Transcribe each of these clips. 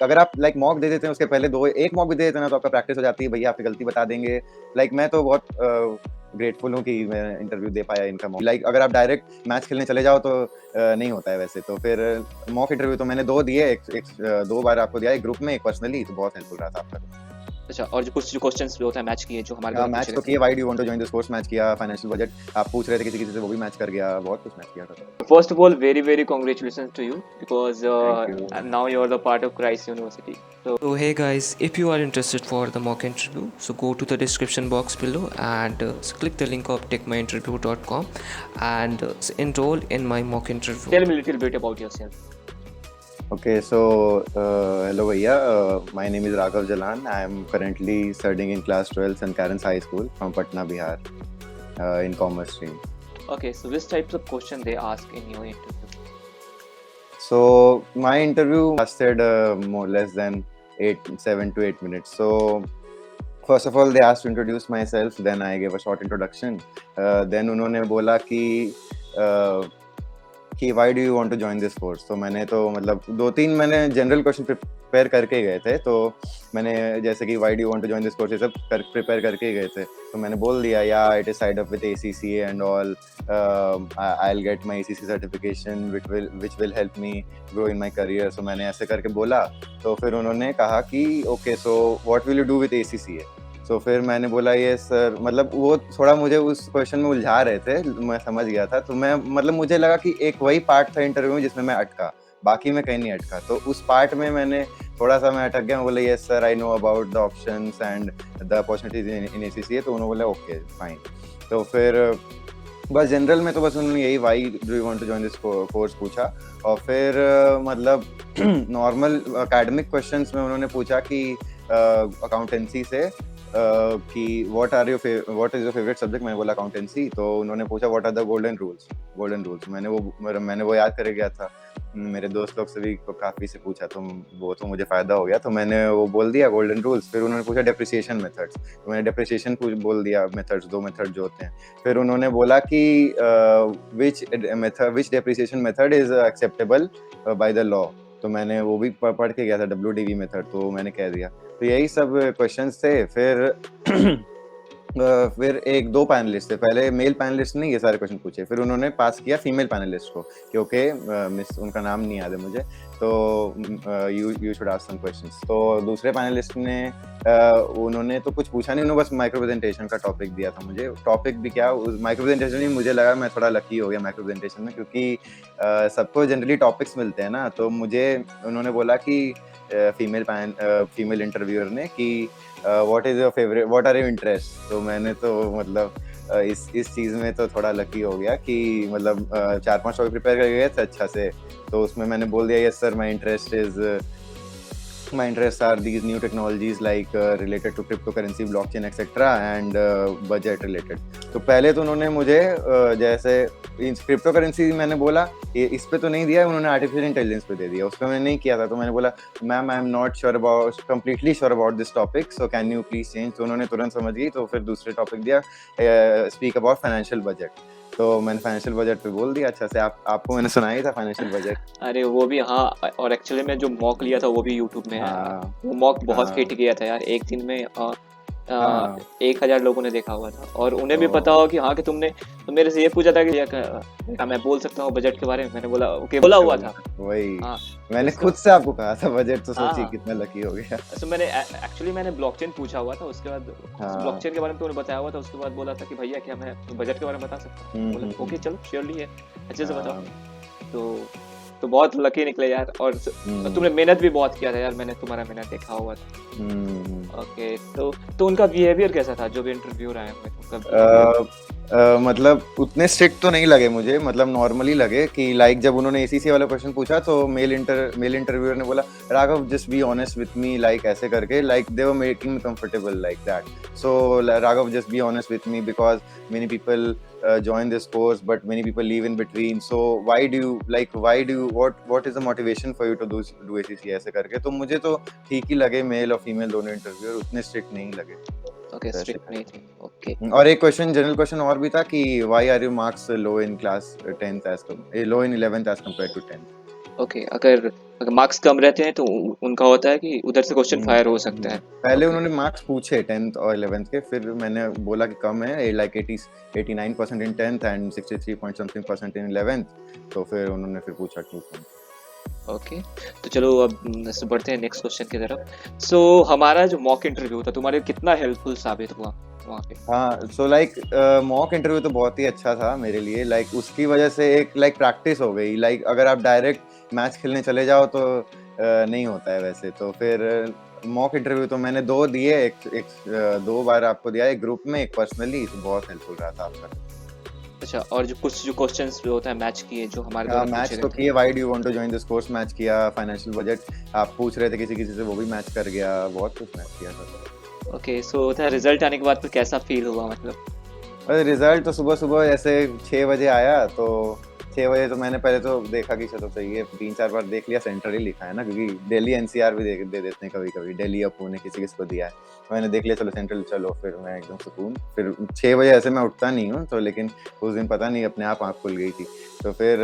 अगर आप like mock दे देते हैं उसके पहले 2 एक मॉक भी दे देते हैं ना तो आपका प्रैक्टिस हो जाती है, भैया आपकी गलती बता देंगे। लाइक मैं तो बहुत ग्रेटफुल हूँ कि मैं इंटरव्यू दे पाया इनका मॉक। लाइक अगर आप डायरेक्ट मैच खेलने चले जाओ तो नहीं होता है वैसे, तो फिर मॉक इंटरव्यू तो मैंने 2 दिए, 2 बार आपको दिया, एक ग्रुप में, एक पर्सनली, तो बहुत हेल्पफुल रहा था आपका। अच्छा, और जो कुछ जो क्वेश्चंस भी होता है मैच किए जो हमारे द्वारा मैच पूछे तो गए किए, why do you want to join this course match किया, फाइनेंशियल बजट आप पूछ रहे थे किसी-किसी से, वो भी मैच कर गया, बहुत कुछ मैच किया था। थे। First of all very congratulations to you because thank you. now you are the part of Christ University. So hey guys, if you are interested for the mock interview, so go to the description box below and click the link of takemyinterview.com and enroll in my mock interview. Tell me a little bit about yourself. Okay, so hello भैया, my name is Raghav Jalan. I am currently studying in class 12th St. Karen's High School from Patna, Bihar, in commerce stream. Okay, so which types of question they ask in your interview? So my interview lasted more less than 7 to 8 minutes. So first of all they asked to introduce myself, then I gave a short introduction. Then उन्होंने बोला कि why do you want to join this course? तो मैंने तो मतलब 2-3 मैंने general question prepare करके गए थे, तो मैंने जैसे कि why do you want to join this course ये सब प्रिपेयर करके गए थे, तो मैंने बोल दिया yeah it is tied up with ACCA and all, I'll get my ACCA certification which will help me grow in my career. So मैंने ऐसे करके बोला, तो फिर उन्होंने कहा कि okay so what will you do with ACCA? तो फिर मैंने बोला ये सर, मतलब वो थोड़ा मुझे उस क्वेश्चन में उलझा रहे थे, मैं समझ गया था, तो मैं मतलब मुझे लगा कि एक वही पार्ट था इंटरव्यू में जिसमें मैं अटका, बाकी मैं कहीं नहीं अटका, तो उस पार्ट में मैंने थोड़ा सा मैं अटक गया। मैं बोला yes sir I know about the options and the opportunities in ACCA, तो उन्होंने बोला ओके फाइन। तो फिर बस जनरल में तो बस उन्होंने यही why do you want to join this course पूछा, और फिर मतलब नॉर्मल एकेडमिक क्वेश्चंस में उन्होंने पूछा कि अकाउंटेंसी से कि what is your favourite subject, मैंने बोला अकाउंटेंसी, तो उन्होंने पूछा what are the golden rules, मैंने वो याद कर गया था, मेरे दोस्त लोग से भी काफ़ी से पूछा, तो वो तो मुझे फ़ायदा हो गया, तो मैंने वो बोल दिया गोल्डन रूल्स। फिर उन्होंने पूछा डेप्रिसिएशन मेथड्स, तो मैंने डेप्रिसिएशन बोल दिया, मेथड्स 2 मेथड जो होते हैं। फिर उन्होंने बोला कि which depreciation method is acceptable by the law, तो मैंने वो भी पढ़ के गया था WDV मेथड, तो मैंने कह दिया। तो यही सब क्वेश्चंस थे। फिर 1-2 पैनलिस्ट थे, पहले मेल पैनलिस्ट ने ये सारे क्वेश्चन पूछे, फिर उन्होंने पास किया फीमेल पैनलिस्ट को कि ओके मिस, उनका नाम नहीं याद है मुझे, तो you should ask some questions. तो दूसरे पैनलिस्ट ने उन्होंने तो कुछ पूछा नहीं, उन्होंने बस माइक्रो प्रेजेंटेशन का टॉपिक दिया था मुझे। टॉपिक भी क्या, माइक्रो प्रेजेंटेशन ही मुझे लगा मैं थोड़ा लकी हो गया माइक्रो प्रेजेंटेशन में, क्योंकि सबको जनरली टॉपिक्स मिलते हैं ना, तो मुझे उन्होंने बोला कि फीमेल इंटरव्यूअर ने कि what is your favourite, what are your interest, तो मैंने तो मतलब इस चीज़ में तो थोड़ा लकी हो गया कि मतलब 4-5 टॉपिक प्रिपेयर कर गए थे अच्छा से, तो उसमें मैंने बोल दिया yes sir my interests are these new technologies like related to cryptocurrency, blockchain, etc. and budget related. तो पहले तो उन्होंने मुझे जैसे क्रिप्टो करेंसी मैंने बोला इस पे तो नहीं दिया, उन्होंने आर्टिफिशियल इंटेलिजेंस पे दे दिया, उस पर मैंने नहीं किया था, तो मैंने बोला ma'am I am not completely sure about this topic, so can you please change, तो उन्होंने तुरंत समझ गई, तो फिर दूसरे टॉपिक दिया स्पीक अबाउट फाइनेंशियल बजट, तो मैंने फाइनेंशियल बजट पे बोल दिया अच्छा से। आपको मैंने सुनाया था फाइनेंशियल बजट। अरे वो भी हाँ, और एक्चुअली में जो मॉक लिया था वो भी यूट्यूब में है। हाँ वो मॉक बहुत हाँ हिट गया था यार, एक दिन में हाँ 1000 लोगों ने देखा हुआ था, और उन्हें भी ओ, पता हो कि हाँ कि तुमने तो मेरे से ये पूछा था कि क्या मैं बोल सकता हूँ बजट के बारे में, मैंने बोला ओके, बोला हुआ था। वही हाँ, मैंने उसका- खुद से आपको कहा था बजट, तो हाँ, सोचिए हाँ। कितना लकी हो गया। तो मैंने एक्चुअली मैंने ब्लॉकचेन पूछा हुआ था, उसके बाद हाँ। ब्लॉकचेन के बारे में तो उन्हें बताया हुआ था, उसके बाद बोला था कि भैया क्या मैं बजट के बारे में बता सकता हूँ, बोला ओके चलो श्योरली है, अच्छे से बताओ। तो बहुत लकी निकले यार, और तुमने मेहनत भी बहुत किया था यार, मैंने तुम्हारा मेहनत देखा हुआ था। ओके, तो उनका बिहेवियर कैसा था जो भी इंटरव्यूअर आए हुए? मतलब उतने स्ट्रिक्ट तो नहीं लगे मुझे, मतलब नॉर्मली लगे कि लाइक जब उन्होंने ACCA वाला क्वेश्चन पूछा तो मेल इंटरव्यूअर ने बोला Raghav just be honest with me, like ऐसे करके, like they were making me comfortable like that, so Raghav just be honest with me because many people join this course but many people leave in between, so why do you what is the motivation for you to do ACCA ऐसे करके, तो मुझे तो ठीक ही लगे, mail और female दोनों interviewer उतने स्ट्रिक्ट नहीं लगे। ओके, स्ट्रिक्ट नहीं थे। ओके, और एक क्वेश्चन जनरल क्वेश्चन और भी था कि why are your marks low in class 10th as low in 11th as compared to 10th, okay, अगर अगर मार्क्स कम रहते हैं तो उनका होता है कि उधर से क्वेश्चन फायर हो सकता है। पहले ओके, उन्होंने मार्क्स पूछे 10th और 11th के, फिर मैंने बोला कि कम है, like 89% in 10th and 63 point something percent in 11th, तो फिर उन्होंने फिर पूछा क्यों कम। ओके। तो चलो अब बढ़ते हैं नेक्स्ट क्वेश्चन की तरफ। सो हमारा जो मॉक इंटरव्यू था तुम्हारे लिए कितना हेल्पफुल साबित हुआ वहाँ पे? हाँ, सो लाइक मॉक इंटरव्यू तो बहुत ही अच्छा था मेरे लिए, लाइक उसकी वजह से एक लाइक प्रैक्टिस हो गई। लाइक अगर आप डायरेक्ट मैच खेलने चले जाओ तो नहीं होता है वैसे, तो फिर मॉक इंटरव्यू तो मैंने 2 दिए, एक 2 बार आपको दिया, एक ग्रुप में, एक पर्सनली, तो बहुत हेल्पफुल रहा था आपका। अच्छा, और जो कुछ जो क्वेश्चंस जो होता है मैच किए जो हमारे द्वारा मैच पूछे तो गए थे। किए, why do you want to join this course match किया, फाइनेंशियल बजट आप पूछ रहे थे किसी-किसी से, वो भी मैच कर गया, बहुत कुछ मैच किया था। ओके, सो होता है रिजल्ट आने के बाद फिर कैसा फील हुआ मतलब? अरे रिजल्ट तो सुबह-सुबह ऐसे 6 बजे आया, तो 6 बजे तो मैंने पहले तो देखा कि चलो सही है, 3-4 बार देख लिया, सेंटर ही लिखा है ना, क्योंकि दिल्ली एनसीआर भी दे देते हैं कभी-कभी, दिल्ली या पुणे किसी-किसी को दिया है। तो मैंने देख लिया, चलो सेंट्रल, चलो फिर मैं एकदम सुकून। फिर 6 बजे ऐसे मैं उठता नहीं हूँ, तो लेकिन उस दिन पता नहीं अपने आप आँख खुल गई थी। तो फिर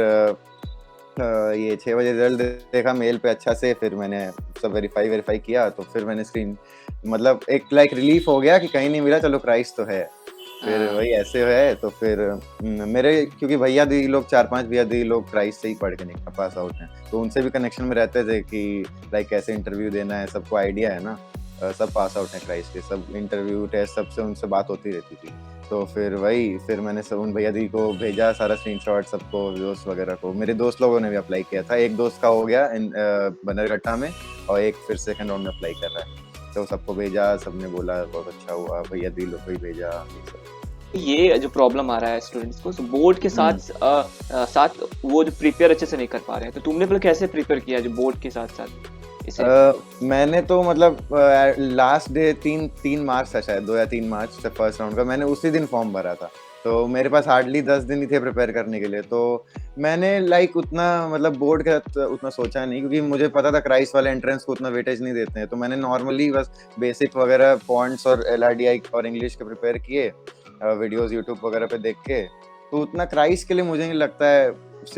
ये 6 बजे रिजल्ट देखा मेल पे अच्छा से, फिर मैंने सब वेरीफाई किया, तो फिर मैंने स्क्रीन, मतलब एक लाइक रिलीफ हो गया कि कहीं नहीं मिला, चलो क्राइस्ट तो है। फिर हाँ, वही ऐसे है, तो फिर मेरे क्योंकि भैया दी लोग 4-5 भैया दी लोग क्राइस्ट से ही पढ़ के पास आउट हैं, तो उनसे भी कनेक्शन में रहते थे कि लाइक कैसे इंटरव्यू देना है, सबको आइडिया है ना। सब पास आउट हैं क्राइस्ट के, सब इंटरव्यू टेस्ट सबसे उनसे बात होती रहती थी। तो फिर मैंने सब उन भैया दी को भेजा सारा स्क्रीनशॉट, सबको, दोस्त वगैरह को। मेरे दोस्त लोगों ने भी अप्लाई किया था, एक दोस्त का हो गया बनरघट्टा में, और एक फिर सेकंड राउंड में अप्लाई कर रहा है। तो सबको भेजा, सबने बोला बहुत अच्छा हुआ, भैया दी लोग को ही भेजा, ये सब। ये जो प्रॉब्लम आ रहा है स्टूडेंट्स को, बोर्ड के साथ साथ वो जो प्रिपेयर अच्छे से नहीं कर पा रहे हैं, तो तुमने फिर कैसे प्रिपेयर किया जो बोर्ड के साथ साथ इसे? मैंने तो मतलब लास्ट डे 3 मार्च था शायद, 2 या 3 मार्च से फर्स्ट राउंड का, मैंने उसी दिन फॉर्म भरा था। तो मेरे पास हार्डली 10 दिन ही थे प्रिपेयर करने के लिए, तो मैंने लाइक उतना मतलब बोर्ड का उतना सोचा नहीं, क्योंकि मुझे पता था क्राइस्ट वाले एंट्रेंस को उतना वेटेज नहीं देते हैं। तो मैंने नॉर्मली बस बेसिक वगैरह फॉन्ट्स और एलआरडीआई और इंग्लिश के प्रिपेयर किए, वीडियोस यूट्यूब वगैरह पे देख के। तो उतना क्राइस्ट के लिए मुझे नहीं लगता है,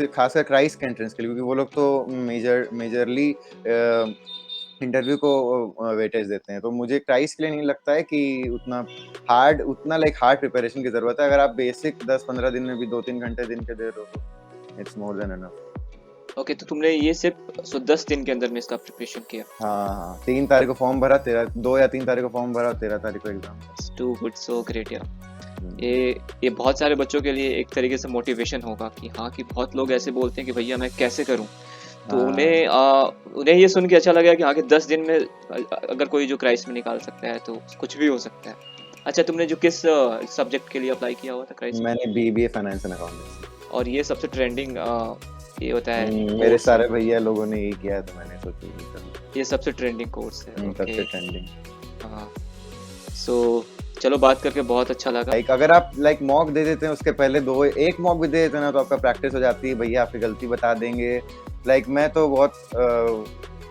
खासकर क्राइस्ट के एंट्रेंस के लिए, क्योंकि वो लोग तो मेजरली इंटरव्यू को वेटेज देते हैं। तो मुझे क्राइस्ट के लिए नहीं लगता है कि उतना लाइक हार्ड प्रिपरेशन की जरूरत है। अगर आप बेसिक 10-15 दिन में भी 2-3 घंटे दिन के दे रहे हो तो it's more than enough. Okay, तो तुमने ये सिर्फ 10 दिन के अंदर में इसका प्रिपरेशन किया? हाँ, 3 तारीख को फॉर्म भरा, 2 या 3 तारीख को फॉर्म भरा, 13 तारीख को exam. Too good, so great यार। ये बहुत सारे बच्चों के लिए एक तरीके से मोटिवेशन होगा कि हाँ, कि बहुत लोग ऐसे बोलते हैं कि भैया मैं कैसे करूं, तो उन्हें ये सुन के अच्छा लगा कि आगे 10 दिन में अगर कोई जो क्राइस्ट में निकाल सकता है तो कुछ भी हो सकता है। अच्छा, तुमने जो किस सब्जेक्ट के लिए अप्लाई किया हुआ था क्राइस्ट में? मैंने बीबीए फाइनेंस एंड अकाउंटिंग। और ये सबसे ट्रेंडिंग ये होता है मेरे कोर्स, सारे भैया लोगों ने यही किया है, तो मैंने सोचा ये कर लूं। ये सबसे ट्रेंडिंग कोर्स है। सबसे ओके, ट्रेंडिंग। हाँ। सो चलो, बात करके बहुत अच्छा लगा। लाइक अगर आप लाइक मॉक दे देते हैं, उसके पहले एक मॉक भी दे देते हैं ना, तो आपका प्रैक्टिस हो जाती है, भैया आपकी गलती बता देंगे। लाइक मैं तो बहुत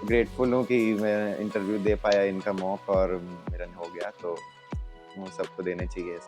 ग्रेटफुल हूँ कि मैं इंटरव्यू दे पाया इनका मॉक, और मेरा हो गया, तो वो सबको देने चाहिए।